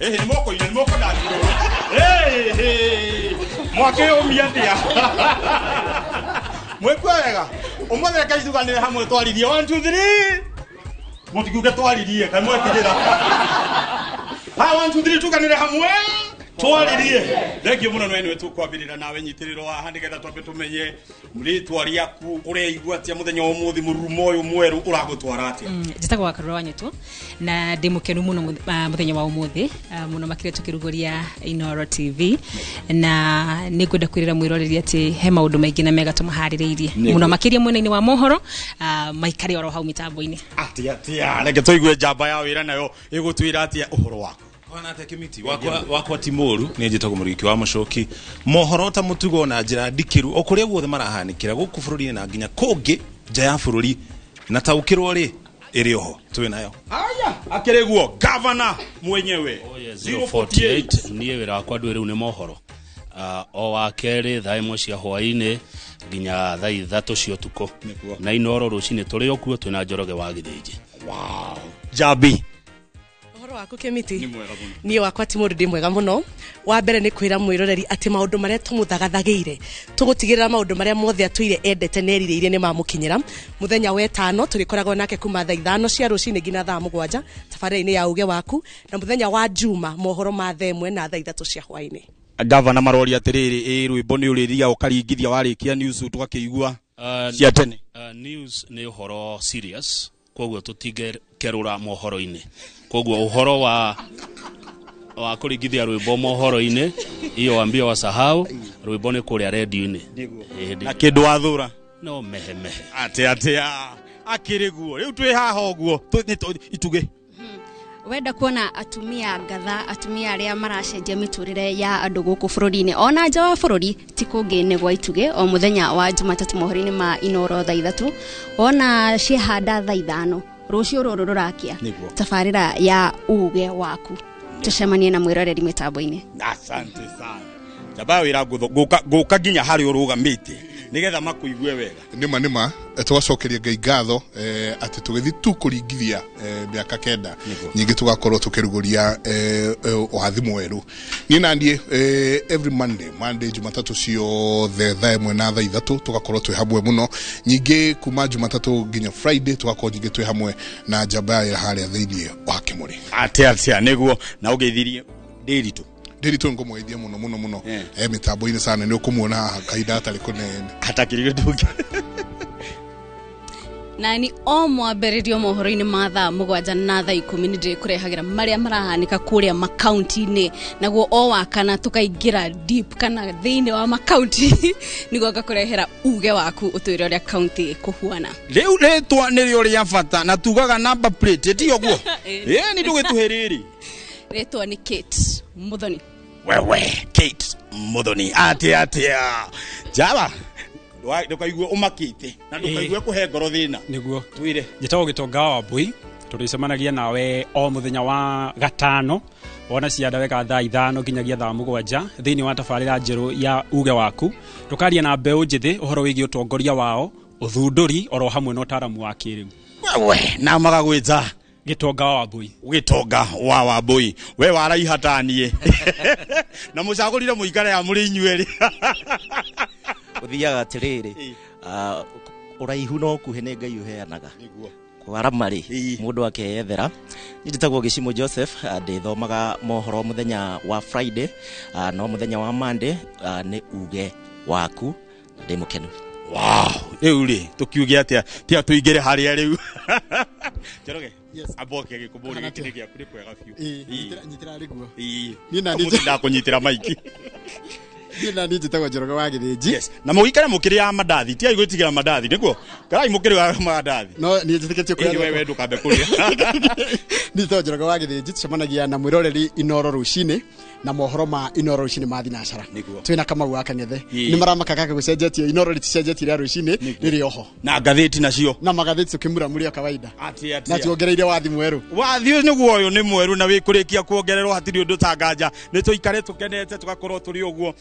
ni moko ndani. Mwake umia Mwekwega. Umwe kazi tukanire hamwe twaririe 1 2 3. Mutikuge twaririe kai mwekigera. Ha 1 2 3 tukanire hamwe. Twaririe. Thengio muno nwe tukwambirira nawe nyitiriro wa handigetha twambe tumenye mritwa riaku ureigua atia muthenya umuthi murumo uyu mweru uragutwara atia. Njitagwa Karura Wanyetu na ndimukenu muno muthenya wa umuthi muno makire tukirugoria Inoro TV na nigwenda kwirira mwiroreri ati he maundu maingi na mega tumuhaririirie muno makiria mwena-ini wa mohoro maikari oro hau mitambo-ini. Atia reke tuigue jamba ya wira nayo igutwira atia uhoro wako. Wana tekimiti wakwa Timoru ni njitagwo muriki wa Mucoki mohoro ta mutugo na njira ndikiru okuria guothe marahanikira guku bururi na nginya kungi nja ya bururi na taukirwo ri iri oho twi nayo aya akireguo governor mwenyewe 048 niye wira wakwa ndwire une mohoro o wakeri thaa imwe cia hwaini nginya thaa 3 cia utuko na Inoro rucini turi okuo twina Njoroge wa Githiji. Wow Jabi wako Kemiti ni wakwa Timoru ndi mwega muno wa mbere ni kwira mwiroreri ati maundu maria tumuthagathageire tugutigirira maundu maria mothe atuire endete neririire ni mamukinyira muthenya wa 5 turikoragwo nake kuma thaa 5 cia rucini nginya thaa 7 tabarĩra-inĩ ya uge waku na muthenya wa Juma mohoro ma thaa 1 na thaa 3 cia hwaini. Governor marori atiriri rwimbo ni uriria ukaringithia warikia news tugakiigua cia tene. News ni uhoro serious koguo tutigerura mohoro-ini koguo uhoro wa kuringithia rwimbo mohoro-ini iyo ambio wasahau rwimbo ni kuria radio-ini na kindu wathura no mehe atia akiriguo riu twi haha oguo ituge wenda kuona atumia ngatha atumia aria maracenjia miturire ya andu guku bururi-ini ona nja wa bururi ti kungi ni gwa ituge o muthenya wa Jumatatu mohoro-ini ma Inoro thaa 3 ona ciehanda thaa 5 rucio ruru rurakia tabarĩra ya uge waku tucemanie na mwiroreri mitambo-ini. Asante sana jaba wira guka nginya hari urugamite nigetha makuigue wega nima twacokeria Ngai ngatho ati tugithi tukuringithia miaka 9 nyingi tugakorwo tukiruguria wathi mweru ni nandie every Monday Jumatatu ciothe thaa 1 na thaa 3 tugakorwo twi hamwe muno nyingi kuma Jumatatu nginya Friday tugakorwo nyingi twi hamwe na jamba ya haria thiini wa Kimuri atia niguo na ugeithirie Ndiritu ngomweithia muno mitambo-ini sana ni ukumuona haha kaida atari kunene atakirigo ndugi na ni o mwambĩrĩrio mohoro-ini ma thaa 7 na thaa 10 ndi kurehagira maria marahanika kuria makaunti-ini naguo o wakana tukaingira deep kana thiini wa makaunti niguo ngakurehera uge waku utwire uria kaunti kuhuana riu ritwa nirio ria bata na tugaga number plate ti oguo ni ndugituhiriri ritwa ni Kate Muthoni wewe Kate Muthoni atia jaba ndukaigua umakite na ndukaigua kuhe ngoro thina niguo twire njitagwo Gitonga wa Mbui turicemanagia nawe o muthenya wa gatano wona cianda weka thaa 5 nginyagia thaa 7 thiini wa tabarĩra njeru ya uge waku tukaria na mbeũ njithi uhoro wigie utongoria wao uthunduri oro hamwe na utaramu wa kiriu wewe na magagwita Gitonga wa Mbui Gitonga wa Wambui we waraihatanie na mucagurire muikare ya muri inyueri uthiaga atiriri uraihu no kuhe ne Ngai uheanaga kwara mari mundu akeyethera njitagwo Gicimo Joseph ndithomaga mohoro muthenya wa Friday no muthenya wa Monday ni uge waku ndi mukenu. Wow euri tukiuge atia tia tuigere haria riu Njoroge aboke gikuburi gikiria kuri kwega fiu nyitira riguo ni na ndakunyitira maiki Nina njitagwo Njoroge wa Githiji. Yes. Na muikare mukiria mandathi, ti aigutigira mandathi, niguo? Karai mukiria mandathi. No, ni njitiketie kuria. Wewe ndukambe kuria. Njitagwo Njoroge wa Githiji, tucemanagia na mwiroreri Inoro rucini na mohoro ma Inoro rucini ma thinacara. Twina Kamau wa Kangethe. Ni maramakaga gucenjetie Inoro riticenjetie ria rucini riri oho. Na ngatheti nacio. Na magatheti tukimura muri kawaida. Atia. Na tuongereire wathi mweru. Wathi niguo uyu ni mweru na wikurikia kuongererwo hatiri undu tanganja. Ni tuikare tukenete tugakorwo turi uguo.